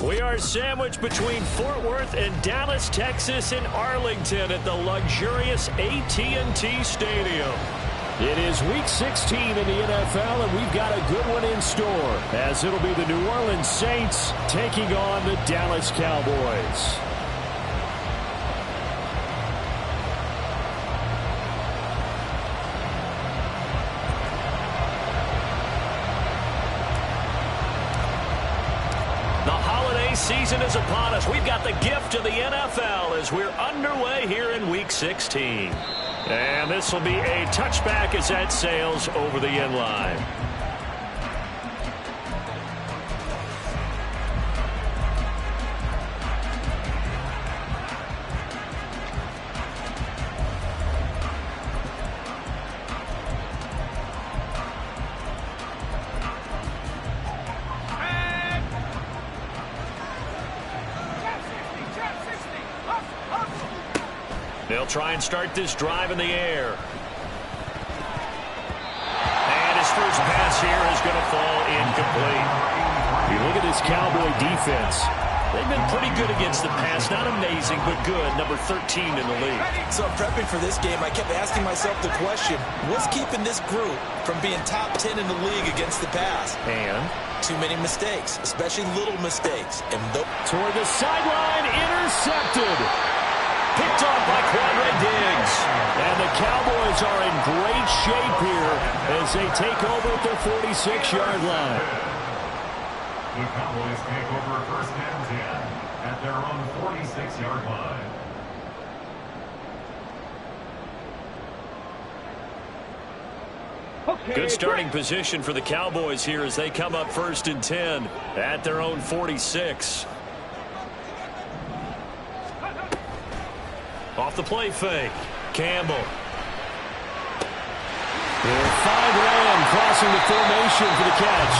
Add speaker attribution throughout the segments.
Speaker 1: We are sandwiched between Fort Worth and Dallas, Texas, in Arlington at the luxurious AT&T Stadium. It is Week 16 in the NFL, and we've got a good one in store, as it'll be the New Orleans Saints taking on the Dallas Cowboys. Season is upon us. We've got the gift of the NFL as we're underway here in Week 16. And this will be a touchback as that sails over the end line. They'll try and start this drive in the air. And his first pass here is going to fall incomplete. You look at this Cowboy defense. They've been pretty good against the pass. Not amazing, but good. Number 13 in the league.
Speaker 2: So prepping for this game, I kept asking myself the question, what's keeping this group from being top 10 in the league against the pass?
Speaker 1: And
Speaker 2: too many mistakes, especially little mistakes. And
Speaker 1: toward the sideline, intercepted. Picked off by Quadre Diggs. And the Cowboys are in great shape here as they take over at their 46-yard line.
Speaker 3: The Cowboys take over first and 10 at their own 46-yard line.
Speaker 1: Good starting position for the Cowboys here as they come up first and 10 at their own 46. Off the play fake. Campbell. They'll find Lamb crossing the formation for the catch.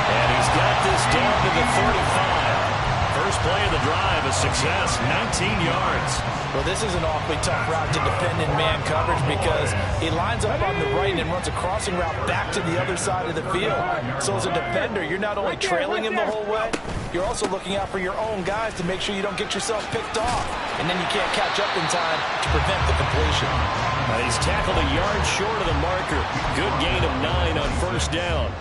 Speaker 1: And he's got this down to the 35. First play of the drive, a success, 19 yards.
Speaker 2: Well, this is an awfully tough route to defend in man coverage because he lines up on the right and runs a crossing route back to the other side of the field. So as a defender, you're not only trailing him the whole way, you're also looking out for your own guys to make sure you don't get yourself picked off. And then you can't catch up in time to prevent the completion.
Speaker 1: He's tackled a yard short of the marker. Good gain of 9 on first down.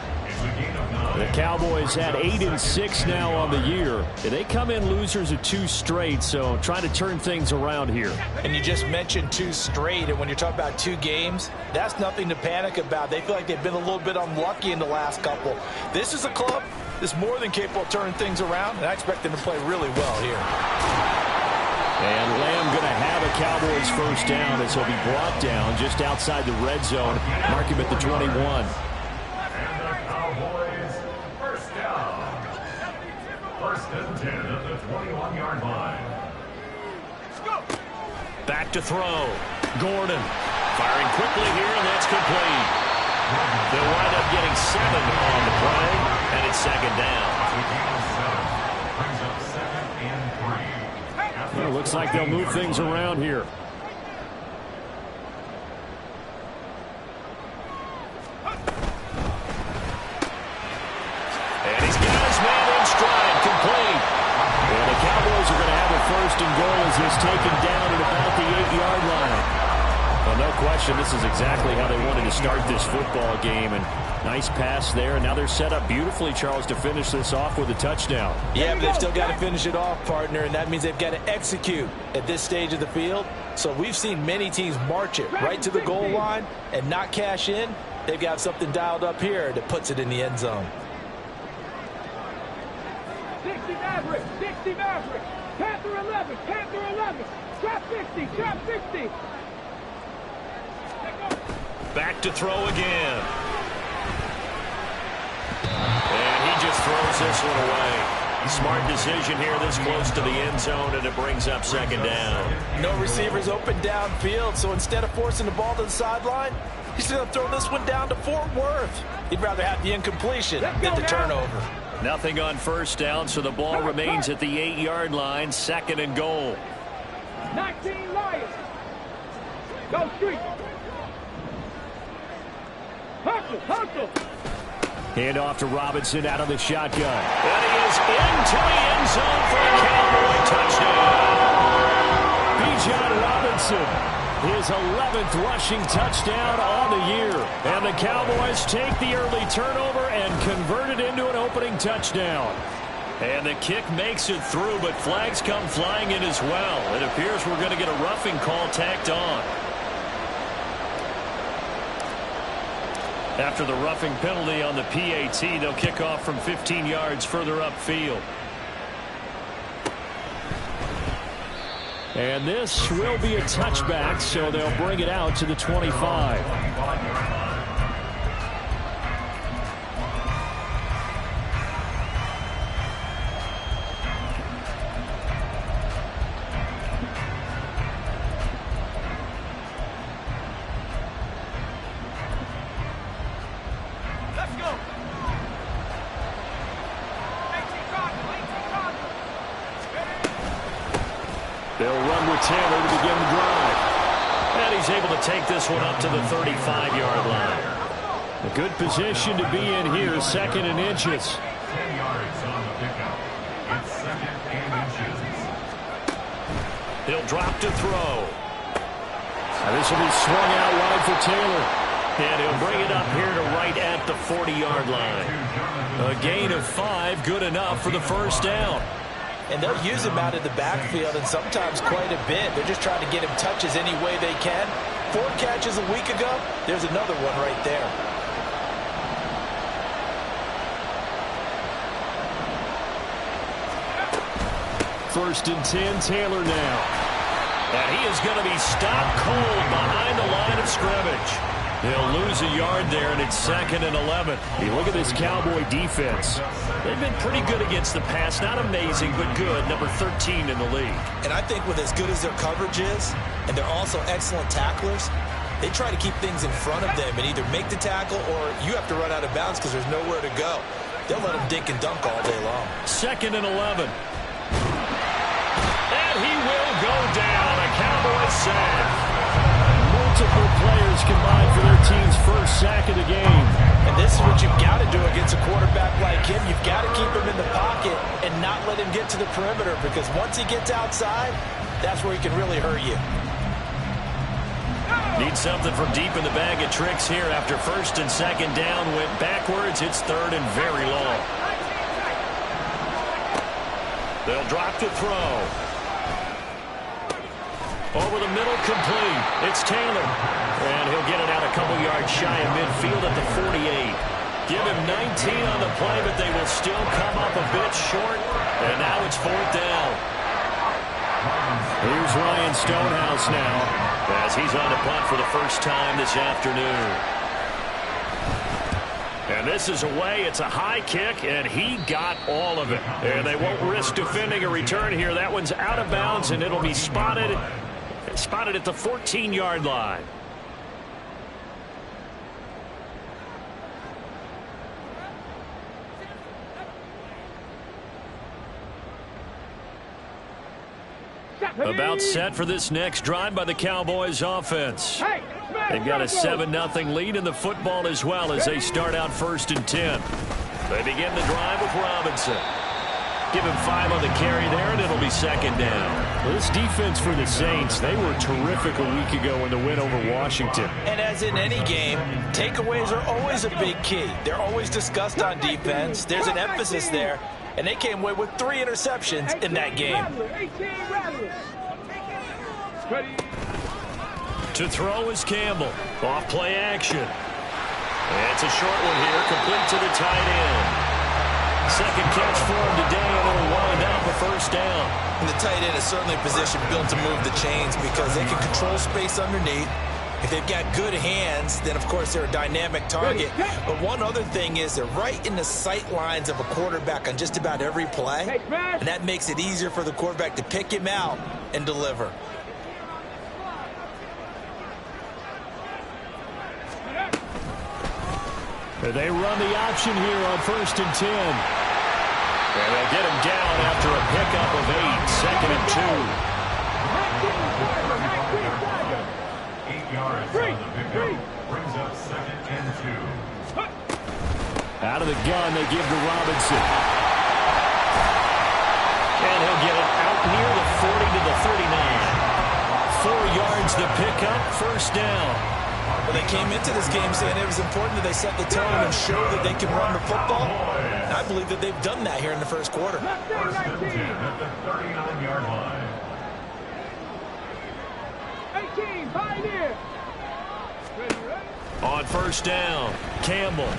Speaker 1: The Cowboys had 8-6 now on the year. They come in losers of 2 straight, so trying to turn things around here.
Speaker 2: And you just mentioned 2 straight, and when you're talking about 2 games, that's nothing to panic about. They feel like they've been a little bit unlucky in the last couple. This is a club that's more than capable of turning things around, and I expect them to play really well here.
Speaker 1: And Lamb going to have a Cowboys first down as he'll be brought down just outside the red zone. Mark him at the 21.
Speaker 3: First and 10 at the 21-yard line.
Speaker 1: Back to throw. Gordon firing quickly here, and that's complete. They'll wind up getting 7 on the play, and it's second down. Well, looks like they'll move things around here. And he's got his man in stride, complete. And the Cowboys are going to have a first and goal as he's taken down at about the 8-yard line. Well, no question, this is exactly how they wanted to start this football game. And nice pass there. And now they're set up beautifully, Charles, to finish this off with a touchdown.
Speaker 2: Yeah, but they've still got to finish it off, partner, and that means they've got to execute at this stage of the field. So we've seen many teams march it right to the goal line and not cash in. They've got something dialed up here that puts it in the end zone.
Speaker 4: 60 Maverick, 60 Maverick, Panther 11, Panther 11, trap 50, trap 50.
Speaker 1: Back to throw again. And he just throws this one away. Smart decision here this close to the end zone, and it brings up second down.
Speaker 2: No receivers open downfield, so instead of forcing the ball to the sideline, he's going to throw this one down to Fort Worth. He'd rather have the incompletion than the turnover.
Speaker 1: Nothing on first down, so the ball remains at the 8-yard line, second and goal.
Speaker 4: 19 Lions. Go street. Hustle, hustle.
Speaker 1: Hand off to Robinson out of the shotgun. And he is into the end zone for a Cowboy touchdown. Bijan Robinson, his 11th rushing touchdown on the year. And the Cowboys take the early turnover and convert it into an opening touchdown. And the kick makes it through, but flags come flying in as well. It appears we're going to get a roughing call tacked on. After the roughing penalty on the PAT, they'll kick off from 15 yards further upfield. And this will be a touchback, so they'll bring it out to the 25. They'll run with Taylor to begin the drive. And he's able to take this one up to the 35-yard line. A good position to be in here, 2nd and inches.
Speaker 3: 10 yards on the pickup. It's 2nd and inches.
Speaker 1: He'll drop to throw. And this will be swung out wide for Taylor. And he'll bring it up here to right at the 40-yard line. A gain of 5, good enough for the first down.
Speaker 2: And they'll use him out in the backfield, and sometimes quite a bit. They're just trying to get him touches any way they can. 4 catches a week ago. There's another one right there.
Speaker 1: First and 10, Taylor now. And he is going to be stopped cold behind the line of scrimmage. They'll lose a yard there, and it's 2nd and 11. You look at this Cowboy defense. They've been pretty good against the pass. Not amazing, but good. Number 13 in the league.
Speaker 2: And I think with as good as their coverage is, and they're also excellent tacklers, they try to keep things in front of them and either make the tackle or you have to run out of bounds because there's nowhere to go. They'll let them dink and dunk all day long.
Speaker 1: 2nd and 11. And he will go down. A Cowboy sack. Multiple players combined for their team's first sack of the game.
Speaker 2: And this is what you've got to do against a quarterback like him. You've got to keep him in the pocket and not let him get to the perimeter, because once he gets outside, that's where he can really hurt you.
Speaker 1: Need something from deep in the bag of tricks here after 1st and 2nd down. Went backwards. It's 3rd and very long. They'll drop to throw. Over the middle, complete. It's Taylor. And he'll get it out a couple yards shy of midfield at the 48. Give him 19 on the play, but they will still come up a bit short. And now it's 4th down. Here's Ryan Stonehouse now, as he's on the punt for the first time this afternoon. And this is away. It's a high kick, and he got all of it. And they won't risk defending a return here. That one's out of bounds, and it'll be spotted at the 14-yard line. About set for this next drive by the Cowboys offense. They've got a 7-0 lead in the football as well as they start out 1st and 10. They begin the drive with Robinson. Give him 5 on the carry there, and it'll be 2nd down. Well, this defense for the Saints, they were terrific a week ago in the win over Washington.
Speaker 2: And as in any game, takeaways are always a big key. They're always discussed on defense. There's an emphasis there, and they came away with 3 interceptions in that game.
Speaker 1: To throw is Campbell. Off play action. And it's a short one here, complete to the tight end. 2nd catch for him today, and it'll wind up a 1st down.
Speaker 2: And the tight end is certainly a position built to move the chains because they can control space underneath. If they've got good hands, then, of course, they're a dynamic target. But one other thing is they're right in the sight lines of a quarterback on just about every play, and that makes it easier for the quarterback to pick him out and deliver.
Speaker 1: They run the option here on 1st and 10. And they'll get him down after a pickup of 8, 2nd and 2.
Speaker 3: 8 yards on the pickup. Brings up 2nd and 2.
Speaker 1: Out of the gun, they give to Robinson. And he'll get it out near the 40 to the 39. 4 yards to pick up, first down.
Speaker 2: Well, they came into this game saying it was important that they set the tone and show that they can run the football. And I believe that they've done that here in the first quarter.
Speaker 3: First and 10 at the 39-yard line.
Speaker 4: 18, Pioneer.
Speaker 1: On first down, Campbell.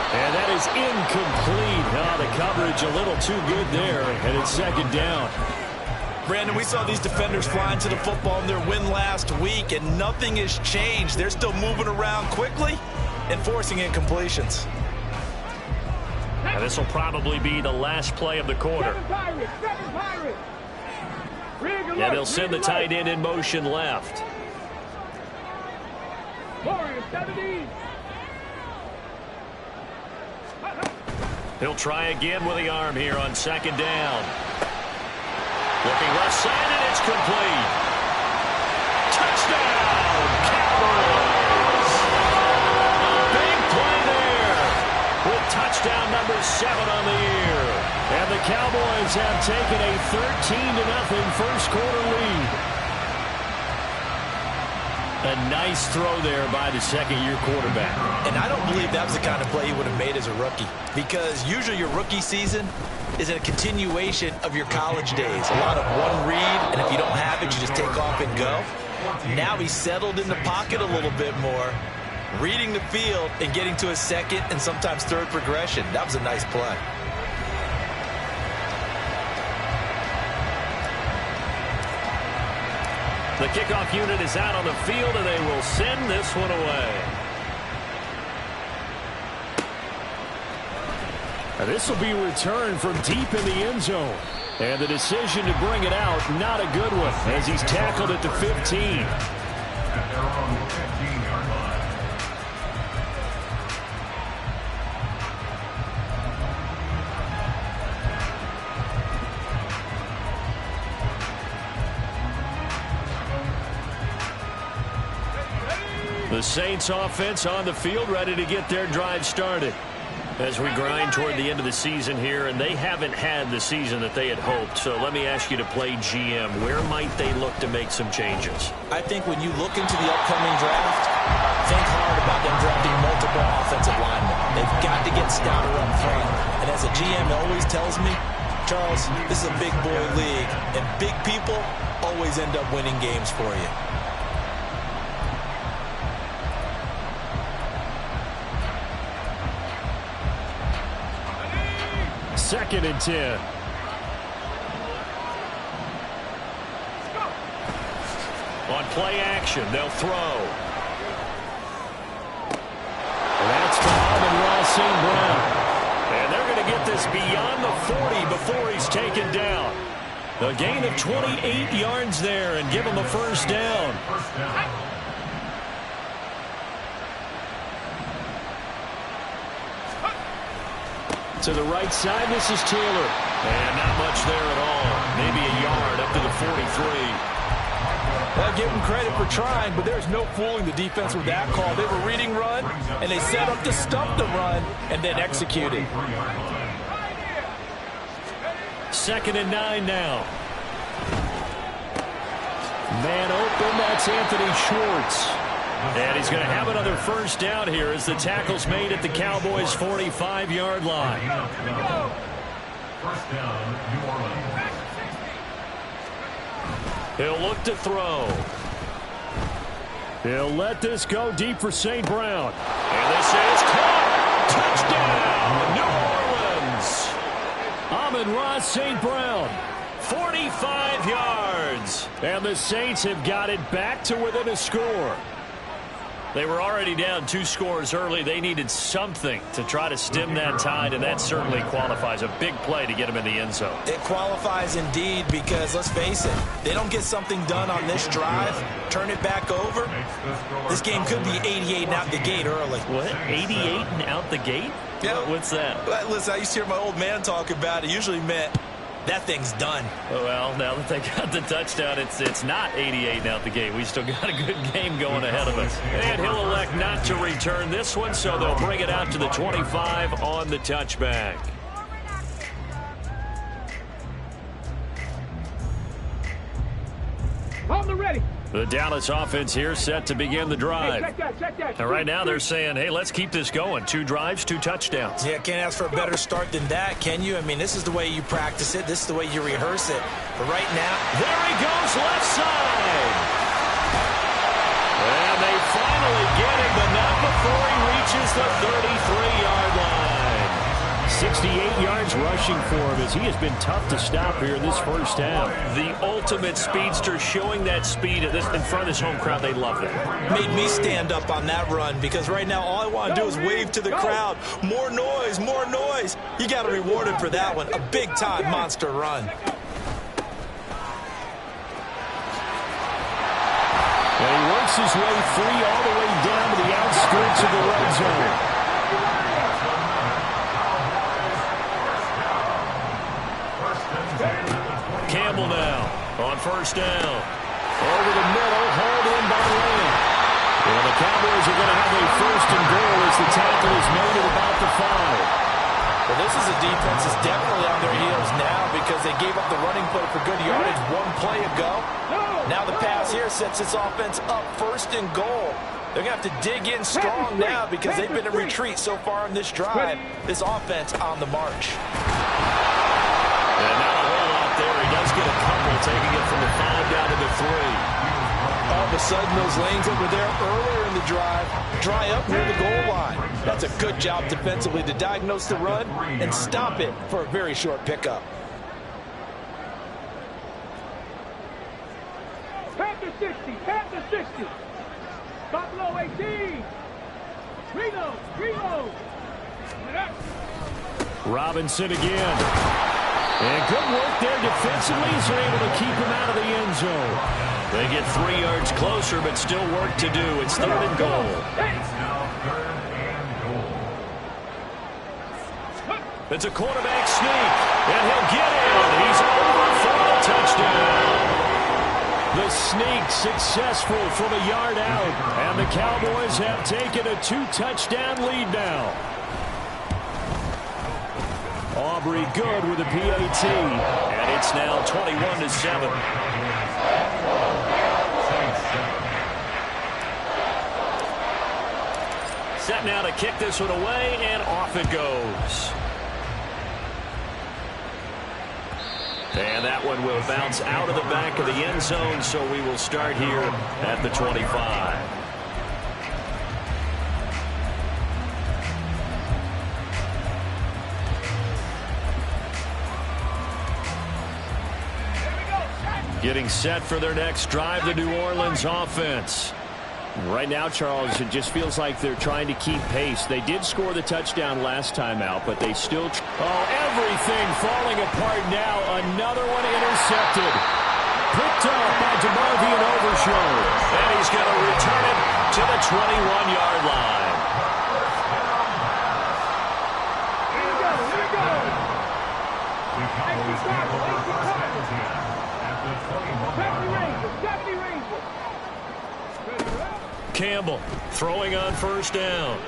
Speaker 1: And that is incomplete. The coverage a little too good there, and it's second down.
Speaker 2: Brandon, we saw these defenders flying to the football in their win last week, and nothing has changed. They're still moving around quickly and forcing incompletions.
Speaker 1: And this will probably be the last play of the quarter.
Speaker 4: 7 Pirates.
Speaker 1: And they'll send the tight end in motion left.
Speaker 4: Warriors 17.
Speaker 1: He'll try again with the arm here on second down. Looking left side, and it's complete. Touchdown, Cowboys! Big play there with touchdown number 7 on the year. And the Cowboys have taken a 13-0 first quarter lead. A nice throw there by the second-year quarterback.
Speaker 2: And I don't believe that was the kind of play he would have made as a rookie, because usually your rookie season is a continuation of your college days. A lot of one read, and if you don't have it, you just take off and go. Now he's settled in the pocket a little bit more, reading the field and getting to a second and sometimes third progression. That was a nice play.
Speaker 1: The kickoff unit is out on the field, and they will send this one away. And this will be returned from deep in the end zone. And the decision to bring it out, not a good one, as he's tackled at the 15.
Speaker 3: At their own 15-yard line.
Speaker 1: The Saints offense on the field, ready to get their drive started. As we grind toward the end of the season here, and they haven't had the season that they had hoped. So let me ask you to play GM. Where might they look to make some changes?
Speaker 2: I think when you look into the upcoming draft, think hard about them drafting multiple offensive linemen. They've got to get stouter up front. And as a GM always tells me, Charles, this is a big boy league, and big people always end up winning games for you.
Speaker 1: Second and 10. On play action, they'll throw. That's to Amon-Ra St. Brown. And they're going to get this beyond the 40 before he's taken down. A gain of 28 yards there and give him a first down. To the right side, this is Taylor. And not much there at all. Maybe a yard up to the 43.
Speaker 2: Well, give them credit for trying, but there's no fooling the defense with that call. They were reading run, and they set up to stop the run and then executed.
Speaker 1: Second and 9 now. Man open, that's Anthony Schwartz. And he's going to have another first down here as the tackle's made at the Cowboys' 45-yard line.
Speaker 3: First down, New Orleans.
Speaker 1: He'll look to throw. He'll let this go deep for St. Brown. And this is caught. Touchdown, New Orleans. Amon-Ra St. Brown, 45 yards. And the Saints have got it back to within a score. They were already down 2 scores early. They needed something to try to stem that tide, and that certainly qualifies. A big play to get them in the end zone.
Speaker 2: It qualifies indeed because, let's face it, they don't get something done on this drive, turn it back over, this game could be 88 and out the gate early.
Speaker 1: What? 88 and out the gate?
Speaker 2: Yeah.
Speaker 1: What's that?
Speaker 2: Listen, I used to hear my old man talk about it. Usually meant that thing's done.
Speaker 1: Well, now that they got the touchdown, it's not 88 now at the game. We still got a good game going ahead of us. And he'll elect not to return this one, so they'll bring it out to the 25 on the touchback.
Speaker 4: On the ready.
Speaker 1: The Dallas offense here set to begin the drive.
Speaker 4: Hey, check that.
Speaker 1: And right now they're saying, hey, let's keep this going. 2 drives, 2 touchdowns.
Speaker 2: Yeah, can't ask for a better start than that, can you? I mean, this is the way you practice it. This is the way you rehearse it. But right now,
Speaker 1: there he goes, left side. And they finally get him, but not before he reaches the 33-yard line. 68 yards rushing for him as he has been tough to stop here in this first half. The ultimate speedster, showing that speed in front of this home crowd. They love that.
Speaker 2: made me stand up on that run because right now all I want to do is wave to the crowd. More noise, more noise. You got to reward him for that one. A big-time monster run.
Speaker 1: And he works his way free all the way down to the outskirts of the red zone. Campbell now on first down. Over the middle, hauled in by Lane. And the Cowboys are going to have a first and goal as the tackle is made at about the 5.
Speaker 2: Well, this is a defense that's definitely on their heels now because they gave up the running play for good yardage 1 play ago. Now the pass here sets this offense up first and goal. They're going to have to dig in strong now because they've been in retreat so far in this drive. This offense on the march.
Speaker 1: And not a whole lot there. He does get a couple, taking it from the 5 down to the 3.
Speaker 2: All of a sudden, those lanes that were there earlier in the drive dry up near the goal line. That's a good job defensively to diagnose the run and stop it for a very short pickup.
Speaker 4: Panther 60, Panther 60. Buffalo 18. Reload.
Speaker 1: Robinson again. And good work there defensively as they're able to keep him out of the end zone. They get 3 yards closer, but still work to do. It's 3rd and goal. It's a quarterback sneak, and he'll get in. He's over for a touchdown. The sneak successful from a yard out, and the Cowboys have taken a 2-touchdown lead now. Aubrey good with a PAT, and it's now 21-7. Set now to kick this one away, and off it goes. And that one will bounce out of the back of the end zone, so we will start here at the 25. Getting set for their next drive, the New Orleans offense. Right now, Charles, it just feels like they're trying to keep pace. They did score the touchdown last time out, but they still... everything falling apart now. Another one intercepted. Picked up by DeMarvion Overshow. And he's going to return it to the 21-yard line. Campbell throwing on first down.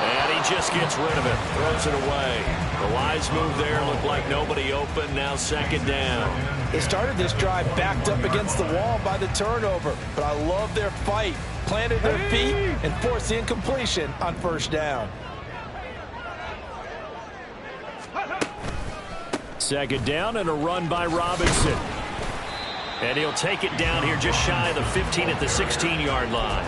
Speaker 1: And he just gets rid of it. Throws it away. The wise move there. Looked like nobody open. Now 2nd down.
Speaker 2: They started this drive backed up against the wall by the turnover. But I love their fight. Planted their feet and forced the incompletion on first down.
Speaker 1: 2nd down and a run by Robinson. And he'll take it down here just shy of the 15 at the 16-yard line.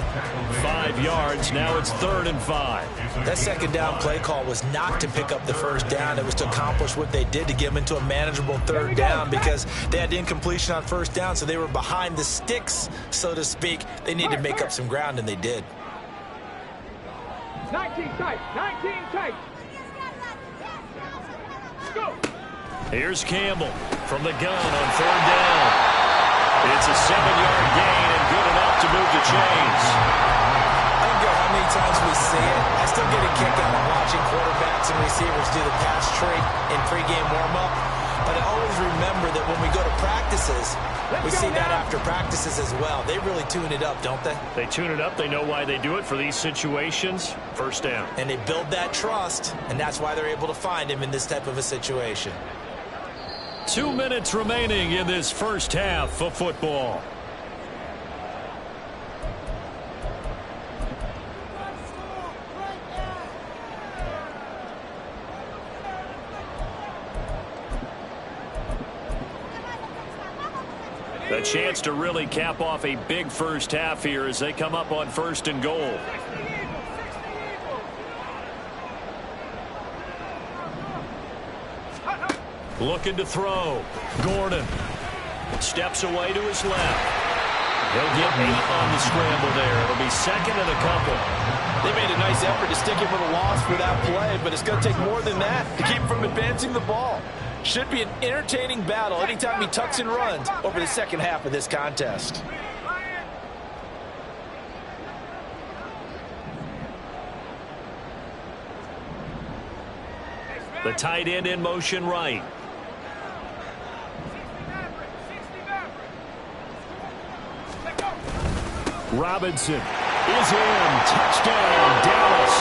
Speaker 1: 5 yards. Now it's 3rd and 5.
Speaker 2: That 2nd down play call was not to pick up the first down. It was to accomplish what they did to get them into a manageable 3rd down because they had incompletion on first down, so they were behind the sticks, so to speak. They needed to make up some ground, and they did.
Speaker 4: 19 tight. Go.
Speaker 1: Here's Campbell from the gun on 3rd down. It's a 7-yard gain and good enough to move the chains.
Speaker 2: I don't care how many times we see it. I still get a kick out of watching quarterbacks quarterbacks and receivers do the pass trick in pregame warm-up, but I always remember that when we go to practices, we see that after practices as well. They really tune it up, don't they?
Speaker 1: They tune it up. They know why they do it for these situations. First down.
Speaker 2: And they build that trust, and that's why they're able to find him in this type of a situation.
Speaker 1: 2 minutes remaining in this first half of football. A chance to really cap off a big first half here as they come up on 1st and goal. Looking to throw. Gordon steps away to his left. He'll get 8 on the scramble there. It'll be 2nd and a couple.
Speaker 2: They made a nice effort to stick him with a loss for that play, but it's going to take more than that to keep him from advancing the ball. Should be an entertaining battle anytime he tucks and runs over the second half of this contest.
Speaker 1: The tight end in motion right. Robinson is in. Touchdown, Dallas.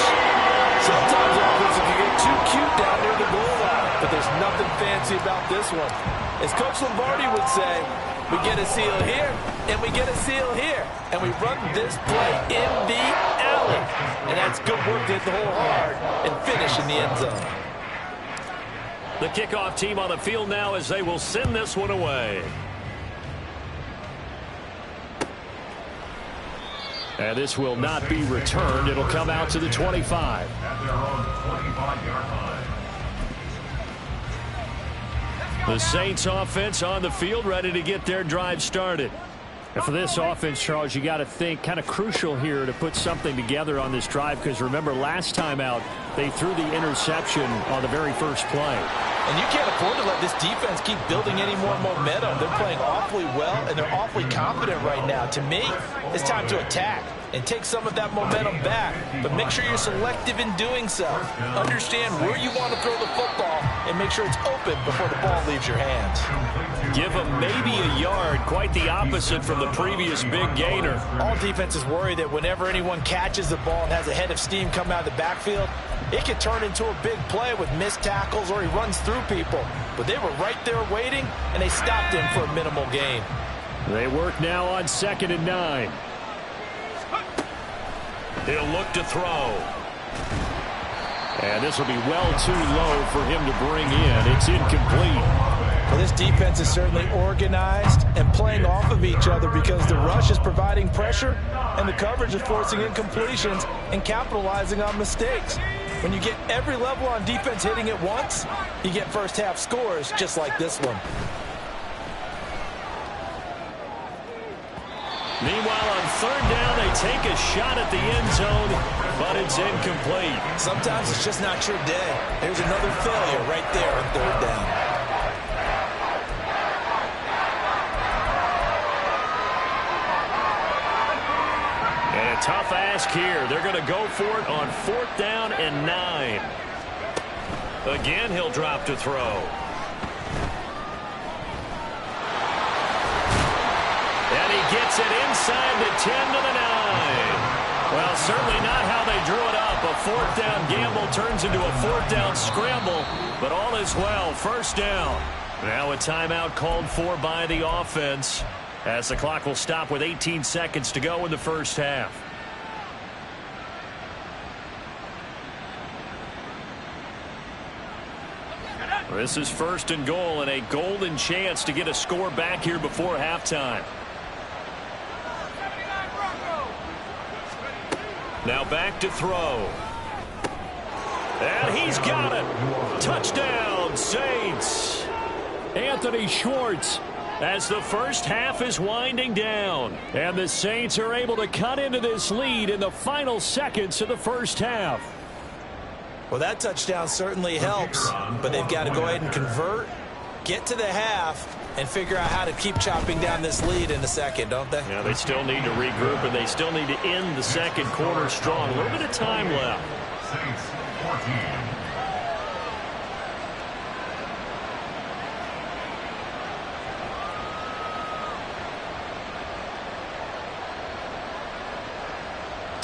Speaker 2: Sometimes offense can get too cute down near the goal line, but there's nothing fancy about this one. As Coach Lombardi would say, we get a seal here, and we get a seal here, and we run this play in the alley. And that's good work to hit the hole hard and finish in the end zone.
Speaker 1: The kickoff team on the field now as they will send this one away. And this will not be returned. It'll come out to the 25.
Speaker 3: At their own 25-yard line.
Speaker 1: The Saints offense on the field ready to get their drive started. And for this offense, Charles, you got to think kind of crucial here to put something together on this drive, because remember last time out they threw the interception on the very first play.
Speaker 2: And you can't afford to let this defense keep building any more momentum. They're playing awfully well, and they're awfully confident right now. To me, it's time to attack and take some of that momentum back. But make sure you're selective in doing so. Understand where you want to throw the football and make sure it's open before the ball leaves your hands.
Speaker 1: Give them maybe a yard, quite the opposite from the previous big gainer.
Speaker 2: All defenses worry that whenever anyone catches the ball and has a head of steam come out of the backfield, it could turn into a big play with missed tackles or he runs through people. But they were right there waiting, and they stopped him for a minimal gain.
Speaker 1: They work now on 2nd and 9. He'll look to throw. And this will be well too low for him to bring in. It's incomplete.
Speaker 2: Well, this defense is certainly organized and playing off of each other because the rush is providing pressure and the coverage is forcing incompletions and capitalizing on mistakes. When you get every level on defense hitting at once, you get first half scores just like this one.
Speaker 1: Meanwhile, on 3rd down, they take a shot at the end zone, but it's incomplete.
Speaker 2: Sometimes it's just not your day. There's another failure right there on 3rd down.
Speaker 1: And a tough ask here. They're going to go for it on 4th down and 9. Again, he'll drop to throw. And he gets it inside the 10 to the 9. Well, certainly not how they drew it up. A 4th down gamble turns into a 4th down scramble, but all is well. 1st down. Now a timeout called for by the offense, as the clock will stop with 18 seconds to go in the first half. This is 1st and goal, and a golden chance to get a score back here before halftime. Now back to throw. And he's got it. Touchdown, Saints. Anthony Schwartz, as the first half is winding down. And the Saints are able to cut into this lead in the final seconds of the first half.
Speaker 2: Well, that touchdown certainly helps, but they've got to go ahead and convert, get to the half, and figure out how to keep chopping down this lead in the second, don't they?
Speaker 1: Yeah, they still need to regroup, and they still need to end the second quarter strong. A little bit of time left.
Speaker 3: Saints 14,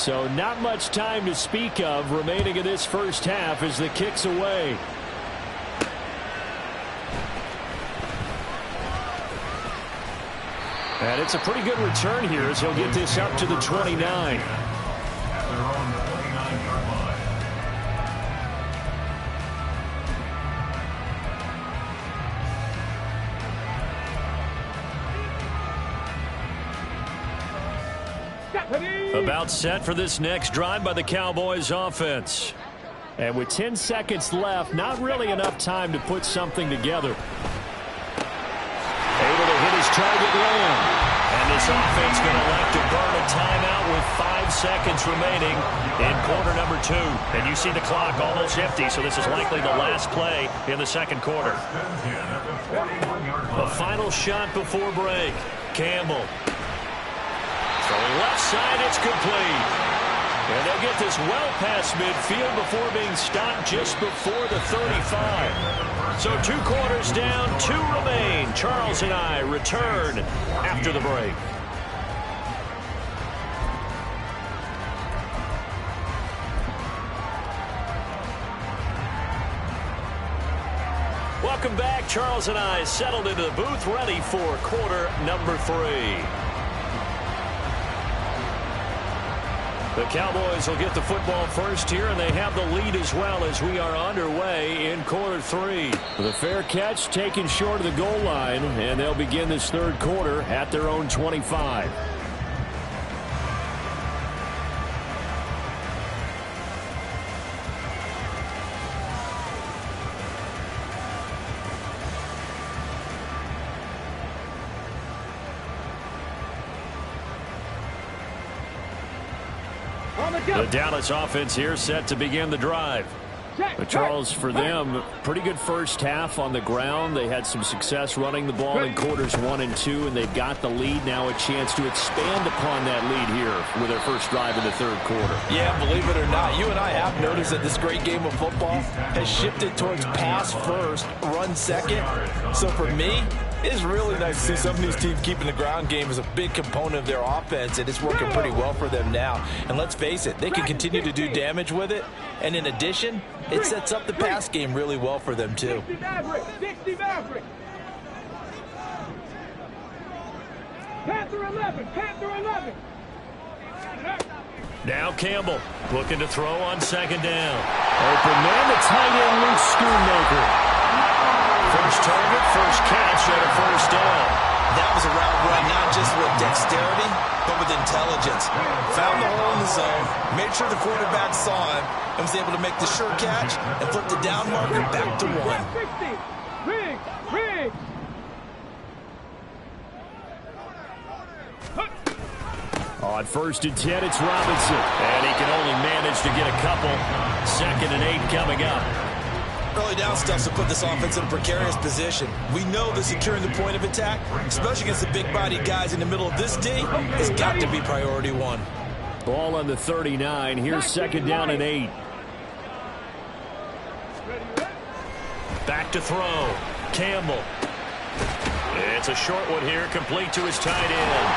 Speaker 1: So not much time to speak of remaining in this first half as the kick's away. And it's a pretty good return here as he'll get this up to the 29.
Speaker 3: At their own 29-yard line.
Speaker 1: About set for this next drive by the Cowboys offense. And with 10 seconds left, not really enough time to put something together. Able to hit his target Lamb. And this offense going to elect to burn a timeout with 5 seconds remaining in quarter number 2. And you see the clock almost empty, so this is likely the last play in the second quarter. A final shot before break. Campbell. To the left side, it's complete. And they'll get this well past midfield before being stopped just before the 35. So 2 quarters down, 2 remain. Charles and I return after the break. Welcome back. Charles and I settled into the booth, ready for quarter number 3. The Cowboys will get the football first here, and they have the lead as well as we are underway in quarter 3. The fair catch taken short of the goal line, and they'll begin this third quarter at their own 25. The Dallas offense here set to begin the drive. But Charles, for them, pretty good first half on the ground. They had some success running the ball in quarters 1 and 2, and they've got the lead now, a chance to expand upon that lead here with their first drive in the third quarter.
Speaker 2: Yeah, believe it or not, you and I have noticed that this great game of football has shifted towards pass first, run second. So for me, it's really nice to see some of these teams keeping the ground game as a big component of their offense, and it's working pretty well for them now. And let's face it, they can continue to do damage with it. And in addition, it sets up the pass game really well for them, too.
Speaker 4: 60 Maverick. Panther 11. Panther 11.
Speaker 1: Now Campbell looking to throw on second down. Open man, the tight end Luke Schoonmaker. First target, first catch, and a first down.
Speaker 2: That was a route run, not just with dexterity, but with intelligence. Found the hole in the zone, made sure the quarterback saw him, and was able to make the sure catch and flip the down marker back to 1.
Speaker 4: Riggs.
Speaker 1: On first and 10, it's Robinson. And he can only manage to get a couple. 2nd and 8 coming up.
Speaker 2: Early down stuff to put this offense in a precarious position. We know that securing the point of attack, especially against the big-bodied guys in the middle of this D, has got to be priority 1.
Speaker 1: Ball on the 39. Here's 2nd down and 8. Back to throw. Campbell. It's a short one here, complete to his tight end.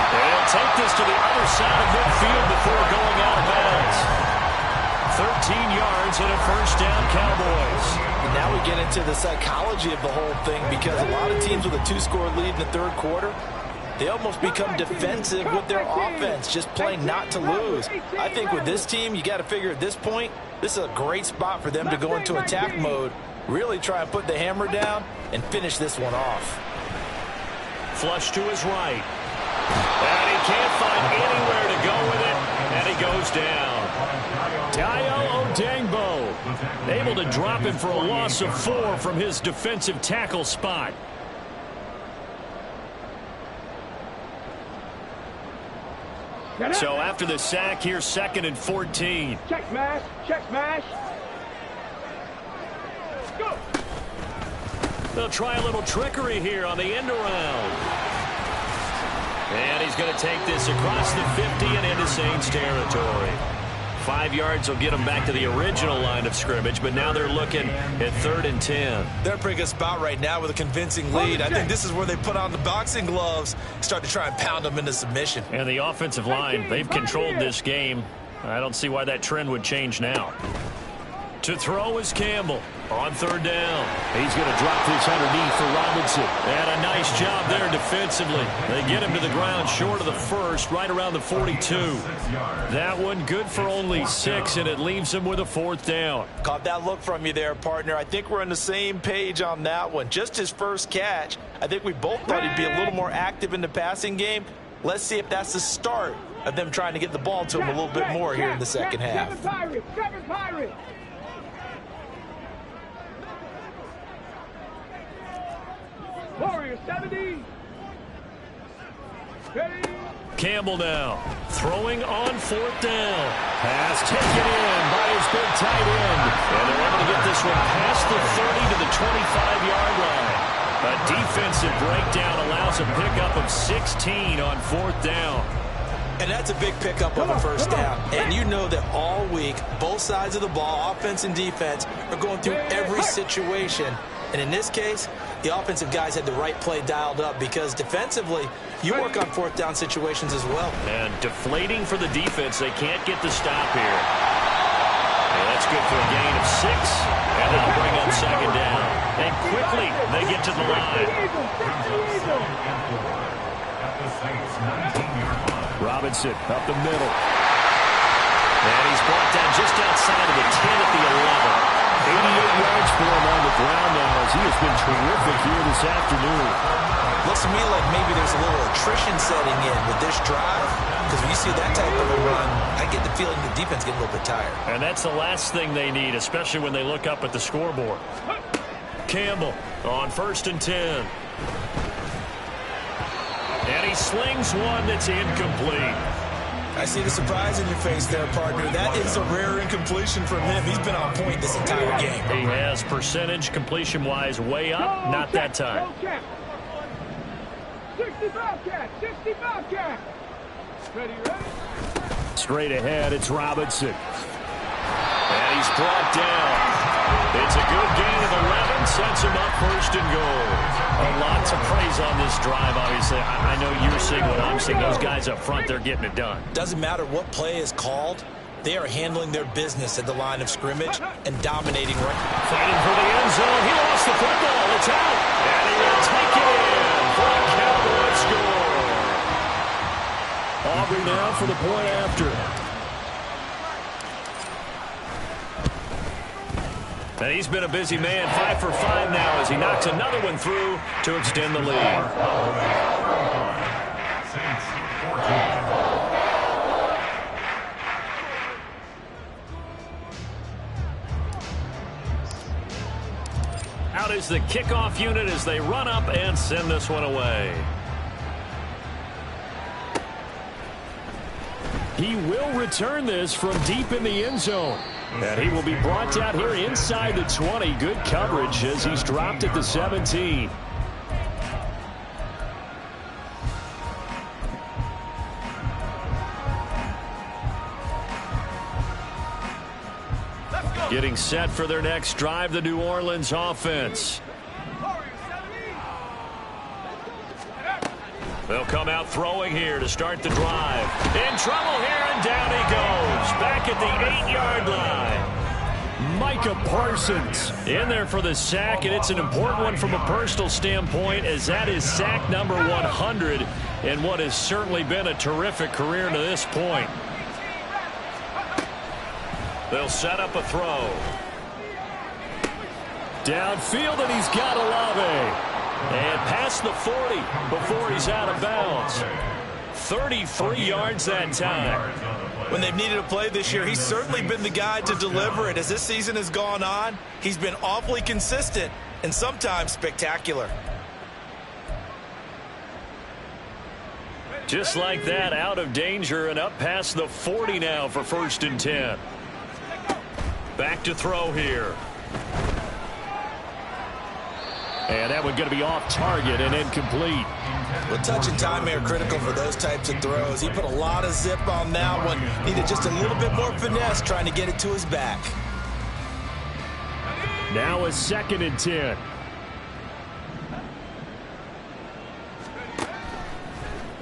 Speaker 1: They'll take this to the other side of midfield before going out of bounds. 13 yards and a first down, Cowboys.
Speaker 2: And now we get into the psychology of the whole thing, because a lot of teams with a 2-score lead in the third quarter, they almost become defensive with their offense, just playing not to lose. I think with this team, you got to figure at this point, this is a great spot for them to go into attack mode, really try and put the hammer down and finish this one off.
Speaker 1: Flush to his right. And he can't find anywhere to go with it, and he goes down. Dayo Odengbo able to drop him for a loss of 4 from his defensive tackle spot. So after the sack, here's 2nd and 14.
Speaker 4: Check mash. Check mash. Go.
Speaker 1: They'll try a little trickery here on the end around. And he's going to take this across the 50 and into Saints territory. 5 yards will get them back to the original line of scrimmage, but now they're looking at 3rd and 10.
Speaker 2: They're in a pretty good spot right now with a convincing lead. I think this is where they put on the boxing gloves, start to try and pound them into submission.
Speaker 1: And the offensive line, they've controlled this game. I don't see why that trend would change now. To throw is Campbell on 3rd down. He's going to drop this underneath for Robinson. And a nice job there defensively. They get him to the ground short of the first, right around the 42. That one good for only 6, and it leaves him with a 4th down.
Speaker 2: Caught that look from you there, partner. I think we're on the same page on that one. Just his first catch. I think we both thought he'd be a little more active in the passing game. Let's see if that's the start of them trying to get the ball to him a little bit more here in the second half.
Speaker 4: Seven Pirates. Warriors 70. Ready.
Speaker 1: Campbell now throwing on 4th down. Pass taken in by his big tight end. And they're able to get this one past the 30 to the 25-yard line. A defensive breakdown allows a pickup of 16 on 4th down.
Speaker 2: And that's a big pickup of a first down. And you know that all week, both sides of the ball, offense and defense, are going through every situation. And in this case, the offensive guys had the right play dialed up because defensively, you work on 4th down situations as well.
Speaker 1: And deflating for the defense. They can't get the stop here. And that's good for a gain of 6. And that'll bring up 2nd down. And quickly, they get to the line. Robinson up the middle. And he's brought down just outside of the 10 at the 11. 88 yards for him on the ground now as he has been terrific here this afternoon.
Speaker 2: Looks to me like maybe there's a little attrition setting in with this drive because when you see that type of a run, I get the feeling the defense getting a little bit tired.
Speaker 1: And that's the last thing they need, especially when they look up at the scoreboard. Campbell on 1st and 10. And he slings one that's incomplete.
Speaker 2: I see the surprise in your face there, partner. That is a rare incompletion from him. He's been on point this entire game.
Speaker 1: He has percentage completion-wise way up. Not that time.
Speaker 4: 65 catch. Ready.
Speaker 1: Straight ahead, it's Robinson. And he's brought down. It's a good gain of 11. Sets him up 1st and goal. Lots of praise on this drive, obviously. I know you're seeing what I'm seeing. Those guys up front, they're getting it done.
Speaker 2: Doesn't matter what play is called. They are handling their business at the line of scrimmage and dominating.
Speaker 1: Fighting for the end zone. He lost the football. It's out. And he will take it in for a Cowboy score. Aubrey now for the point after. And he's been a busy man, 5 for 5 now as he knocks another one through to extend the lead. Out is the kickoff unit as they run up and send this one away. He will return this from deep in the end zone. And he will be brought down here inside the 20. Good coverage as he's dropped at the 17. Getting set for their next drive, the New Orleans offense. They'll come out throwing here to start the drive. In trouble here, and down he goes. Back at the 8-yard line. Micah Parsons in there for the sack, and it's an important one from a personal standpoint as that is sack number 100 in what has certainly been a terrific career to this point. They'll set up a throw. Downfield, and he's got Olave. And past the 40 before he's out of bounds. 33 yards that time.
Speaker 2: When they've needed a play this year, he's certainly been the guy to deliver it. As this season has gone on, he's been awfully consistent and sometimes spectacular.
Speaker 1: Just like that, out of danger and up past the 40 now for 1st and 10. Back to throw here. And that one going to be off target and incomplete.
Speaker 2: Well, touch and time are critical for those types of throws. He put a lot of zip on that one. Needed just a little bit more finesse trying to get it to his back.
Speaker 1: Now a 2nd and 10.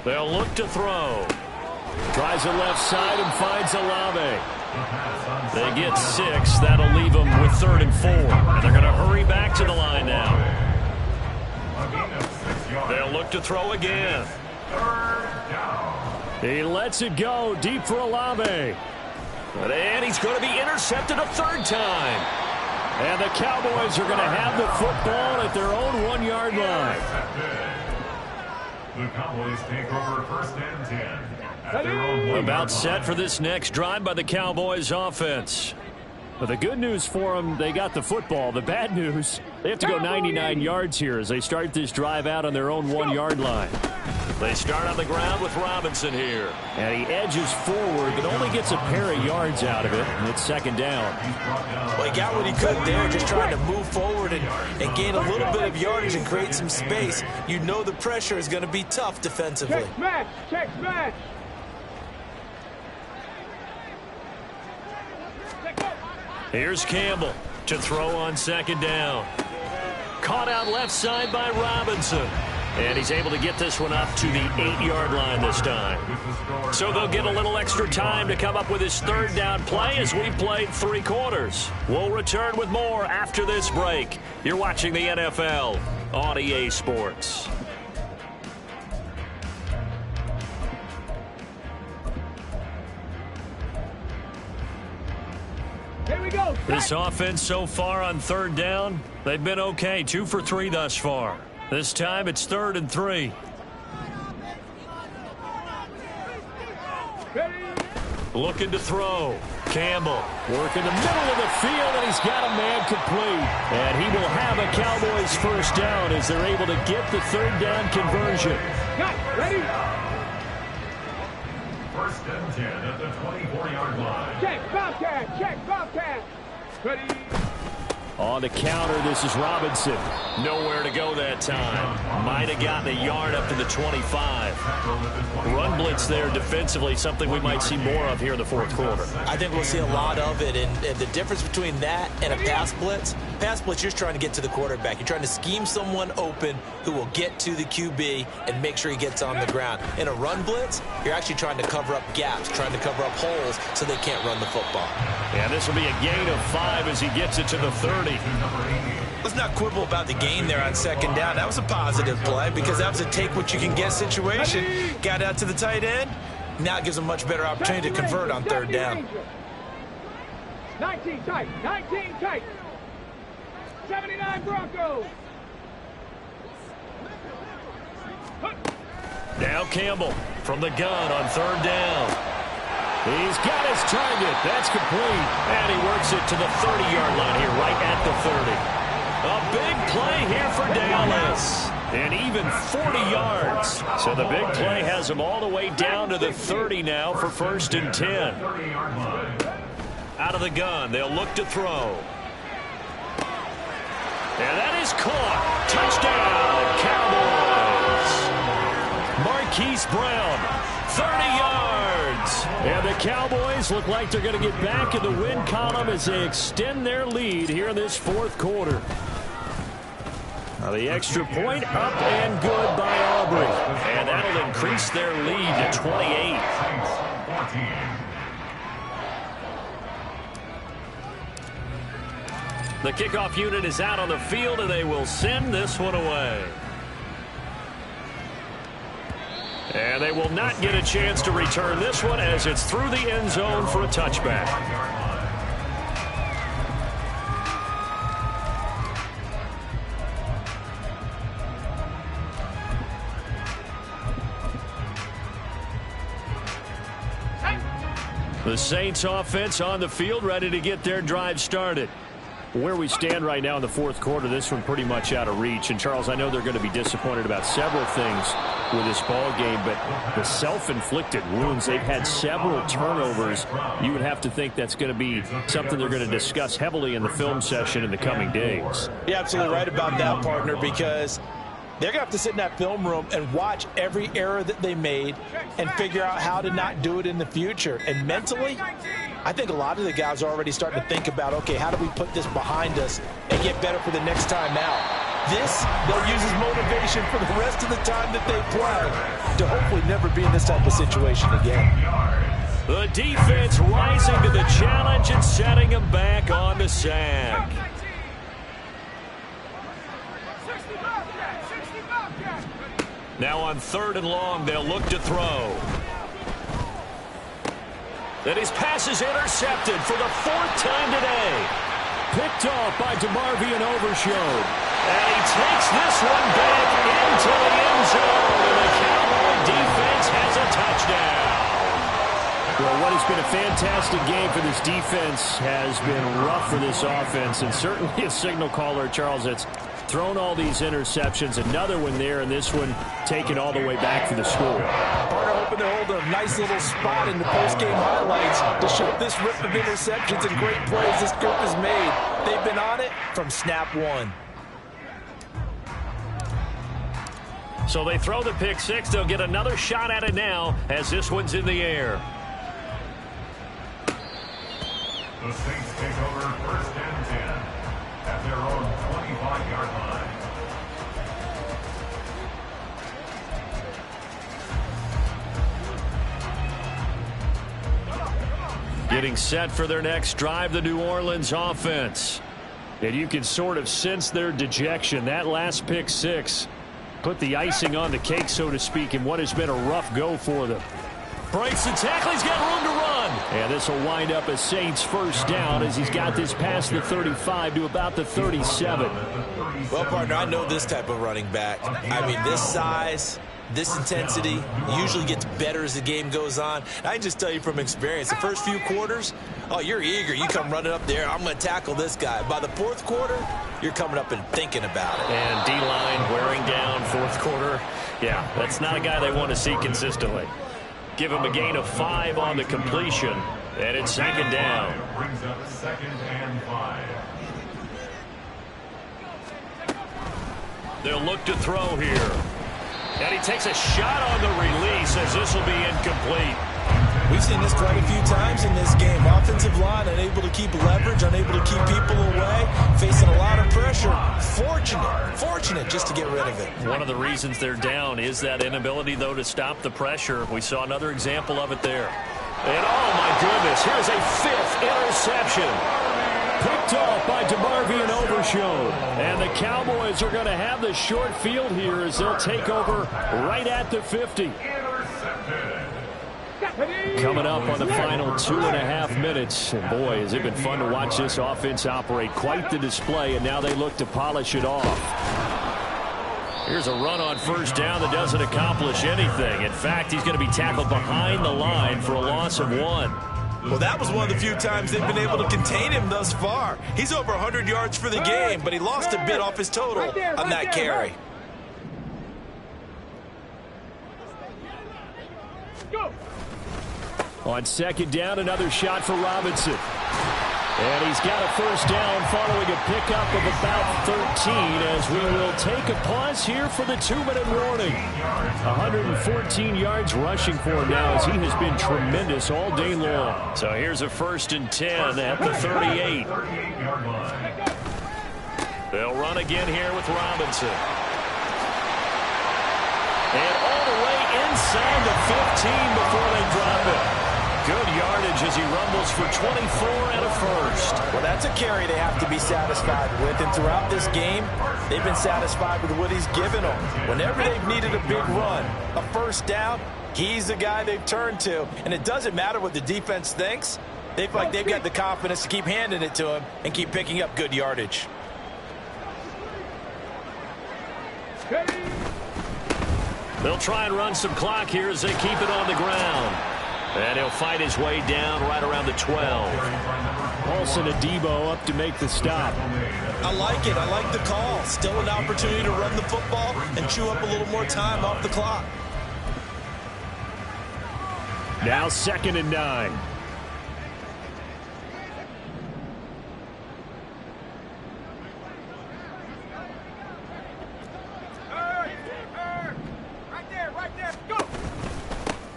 Speaker 1: They'll look to throw. Tries the left side and finds Olave. They get 6. That'll leave them with 3rd and 4. And they're going to hurry back to the line now. They'll look to throw again. He lets it go deep for Olave. And he's going to be intercepted a 3rd time. And the Cowboys are going to have the football at their own 1-yard line.
Speaker 3: The Cowboys take over 1st and 10 at their own
Speaker 1: About set for this next drive by the Cowboys offense. But the good news for them, they got the football. The bad news, they have to go 99 yards here as they start this drive out on their own 1-yard line. They start on the ground with Robinson here. And he edges forward, but only gets a pair of yards out of it. And it's 2nd down.
Speaker 2: Well, he got what he could there, just trying to move forward and gain a little bit of yardage and create some space. You know the pressure is going to be tough defensively.
Speaker 4: Check smash. Check smash.
Speaker 1: Here's Campbell to throw on 2nd down. Caught out left side by Robinson. And he's able to get this one up to the 8-yard line this time. So they'll get a little extra time to come up with his 3rd down play as we played 3 quarters. We'll return with more after this break. You're watching the NFL on EA Sports.
Speaker 4: Here we go.
Speaker 1: This offense so far on 3rd down, they've been okay. 2 for 3 thus far. This time it's 3rd and 3. Looking to throw. Campbell working the middle of the field, and he's got a man complete. And he will have a Cowboys 1st down as they're able to get the 3rd down conversion.
Speaker 4: Ready?
Speaker 3: 1st and 10 at the 24-yard line.
Speaker 4: Check Bobcat. Check Bobcat. Ready?
Speaker 1: On the counter, this is Robinson. Nowhere to go that time. Might have gotten a yard up to the 25. Run blitz there defensively, something we might see more of here in the 4th quarter.
Speaker 2: I think we'll see a lot of it, and the difference between that and a pass blitz, you're just trying to get to the quarterback. You're trying to scheme someone open who will get to the QB and make sure he gets on the ground. In a run blitz, you're actually trying to cover up gaps, trying to cover up holes so they can't run the football.
Speaker 1: And this will be a gain of 5 as he gets it to the 30.
Speaker 2: Let's not quibble about the gain there on 2nd down. That was a positive play because that was a take-what-you-can-get situation. Got out to the tight end. Now it gives them a much better opportunity to convert on 3rd down.
Speaker 4: 19 tight. 19 tight. 79 Broncos.
Speaker 1: Now Campbell from the gun on 3rd down. He's got his target. That's complete. And he works it to the 30-yard line here, right at the 30. A big play here for Dallas. And even 40 yards. So the big play has him all the way down to the 30 now for 1st and 10. Out of the gun, they'll look to throw. And that is caught. Touchdown, Cowboys. Marquise Brown, 30 yards. And the Cowboys look like they're going to get back in the win column as they extend their lead here in this 4th quarter. Now the extra point up and good by Aubrey. And that'll increase their lead to 28. The kickoff unit is out on the field, and they will send this one away. And they will not get a chance to return this one as it's through the end zone for a touchback. The Saints offense on the field, ready to get their drive started. Where we stand right now in the 4th quarter, this one pretty much out of reach. And, Charles, I know they're going to be disappointed about several things. with this ball game, but the self-inflicted wounds, they've had several turnovers. You would have to think that's going to be something they're going to discuss heavily in the film session in the coming days.
Speaker 2: You're absolutely right about that, partner, because they're going to have to sit in that film room and watch every error that they made and figure out how to not do it in the future. And mentally, I think a lot of the guys are already starting to think about, okay, how do we put this behind us and get better for the next time out? This, they'll use as motivation for the rest of the time that they play to hopefully never be in this type of situation again.
Speaker 1: The defense rising to the challenge and setting them back on the sack. Now on 3rd and long, they'll look to throw. And his pass is intercepted for the 4th time today. Picked off by DeMarvion Overshown. And he takes this one back into the end zone. And the Cowboy defense has a touchdown. Well, what has been a fantastic game for this defense has been rough for this offense. And certainly a signal caller, Charles, that's thrown all these interceptions. Another one there, and this one taken all the way back for the score.
Speaker 2: Partner hoping to hold a nice little spot in the post-game highlights to show this rip of interceptions and great plays this group has made. They've been on it from snap one.
Speaker 1: So they throw the pick six. They'll get another shot at it now as this one's in the air.
Speaker 3: The Saints take over 1st and 10 at their own 25-yard line.
Speaker 1: Getting set for their next drive, the New Orleans offense. And you can sort of sense their dejection. That last pick six put the icing on the cake, so to speak, in what has been a rough go for them. Breaks the tackle. He's got room to run. And this will wind up a Saints 1st down as he's got this past the 35 to about the 37.
Speaker 2: Well, partner, I know this type of running back. I mean, this size, this intensity usually gets better as the game goes on. I can just tell you from experience, the first few quarters, oh, you're eager. You come running up there, I'm going to tackle this guy. By the 4th quarter, you're coming up and thinking about it.
Speaker 1: And D-line wearing down 4th quarter. Yeah, that's not a guy they want to see consistently. Give him a gain of 5 on the completion, and it's 2nd down.
Speaker 3: Brings up 2nd and 5.
Speaker 1: They'll look to throw here. And he takes a shot on the release as this will be incomplete.
Speaker 2: We've seen this quite a few times in this game. Offensive line unable to keep leverage, unable to keep people away, facing a lot of pressure. Fortunate just to get rid of it.
Speaker 1: One of the reasons they're down is that inability, though, to stop the pressure. We saw another example of it there. And, oh, my goodness, here's a 5th interception. Picked off by DeMarvion Overshown. And the Cowboys are going to have the short field here as they'll take over right at the 50. Coming up on the final 2.5 minutes. And boy, has it been fun to watch this offense operate. Quite the display, and now they look to polish it off. Here's a run on 1st down that doesn't accomplish anything. In fact, he's going to be tackled behind the line for a loss of 1.
Speaker 2: Well, that was one of the few times they've been able to contain him thus far. He's over 100 yards for the game, but he lost a bit off his total on that carry.
Speaker 4: Go.
Speaker 1: On 2nd down, another shot for Robinson. And he's got a 1st down following a pickup of about 13 as we will take a pause here for the 2-minute warning. 114 yards rushing for him now as he has been tremendous all day long. So here's a 1st and 10 at the 38. They'll run again here with Robinson. And all the way inside the 15 before they drop it. Good yardage as he rumbles for 24 and a 1st.
Speaker 2: Well, that's a carry they have to be satisfied with. And throughout this game, they've been satisfied with what he's given them. Whenever they've needed a big run, a 1st down, he's the guy they've turned to. And it doesn't matter what the defense thinks. They feel like they've got the confidence to keep handing it to him and keep picking up good yardage.
Speaker 1: They'll try and run some clock here as they keep it on the ground. And he'll fight his way down right around the 12. Paulson Adebo up to make the stop.
Speaker 2: I like it. I like the call. Still an opportunity to run the football and chew up a little more time off the clock.
Speaker 1: Now 2nd and 9.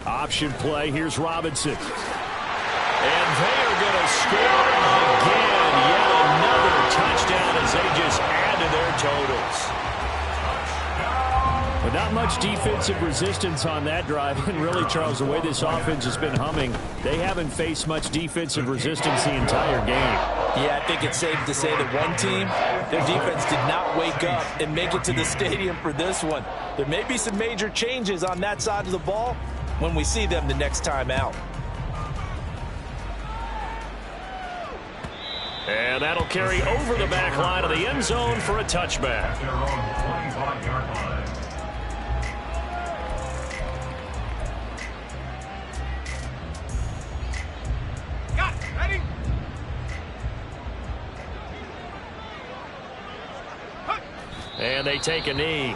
Speaker 1: Option play. Here's Robinson. And they are going to score again. Yet another touchdown as they just add to their totals. But not much defensive resistance on that drive. And really, Charles, the way this offense has been humming, they haven't faced much defensive resistance the entire game.
Speaker 2: Yeah, I think it's safe to say that one team, their defense did not wake up and make it to the stadium for this one. There may be some major changes on that side of the ball when we see them the next time out.
Speaker 1: And that'll carry over the back line of the end zone for a touchback.
Speaker 3: Their own 25-yard line.
Speaker 1: And they take a knee.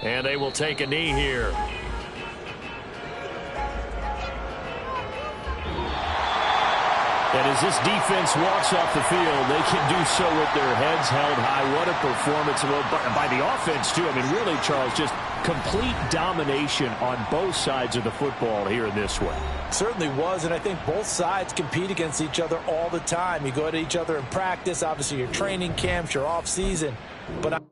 Speaker 1: And they will take a knee here. And as this defense walks off the field, they can do so with their heads held high. What a performance by the offense, too. I mean, really, Charles, just complete domination on both sides of the football here in this one.
Speaker 2: Certainly was, and I think both sides compete against each other all the time. You go at each other in practice, obviously your training camps, your off season. But